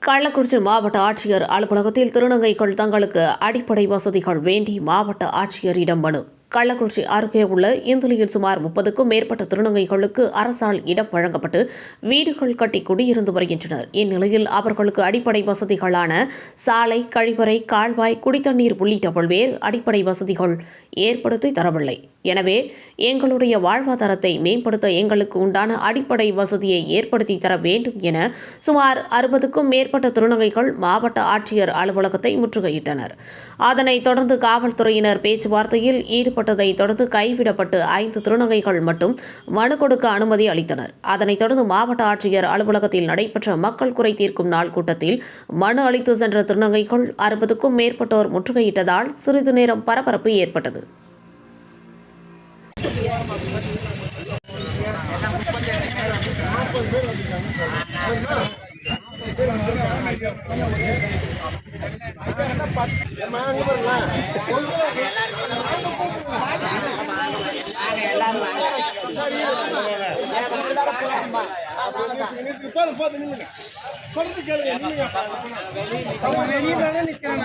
கள்ளக்குறிச்சி மாவட்ட ஆட்சியர் அலுவலகத்தில் திருநங்கைகள் தங்களுக்கு அடிப்படை வசதிகள் வேண்டி மாவட்ட ஆட்சியரிடம் மனு. கள்ளக்குறிச்சி அருகே உள்ள இந்துளியில் சுமார் 30க்கும் மேற்பட்ட திருநங்கைகளுக்கு அரசால் இடம் வழங்கப்பட்டு வீடுகள் கட்டி குடியிருந்து வருகின்றனர். இந்நிலையில் அவர்களுக்கு அடிப்படை வசதிகளான சாலை, கழிவறை, கால்வாய், குடித்தண்ணீர் உள்ளிட்ட பல்வேறு அடிப்படை வசதிகள் ஏற்படுத்தி தரவில்லை. எனவே எங்களுடைய வாழ்வாதாரத்தை மேம்படுத்த எங்களுக்கு உண்டான அடிப்படை வசதியை ஏற்படுத்தி தர வேண்டும் என சுமார் 60க்கும் மேற்பட்ட திருநங்கைகள் மாவட்ட ஆட்சியர் அலுவலகத்தை முற்றுகையிட்டனர். அதனைத் தொடர்ந்து காவல்துறையினர் பேச்சுவார்த்தையில் ஈடுபட்டதை தொடர்ந்து கைவிடப்பட்டு 5 திருநங்கைகள் மட்டும் மனு கொடுக்க அனுமதி அளித்தனர். அதனைத் தொடர்ந்து மாவட்ட ஆட்சியர் அலுவலகத்தில் நடைபெற்ற மக்கள் குறை தீர்க்கும் நாள் கூட்டத்தில் மனு அளித்து சென்ற திருநங்கைகள் 60க்கும் மேற்பட்டோர் முற்றுகையிட்டதால் சிறிது நேரம் பரபரப்பு ஏற்பட்டது. வெளியே நிற்கிறேன்.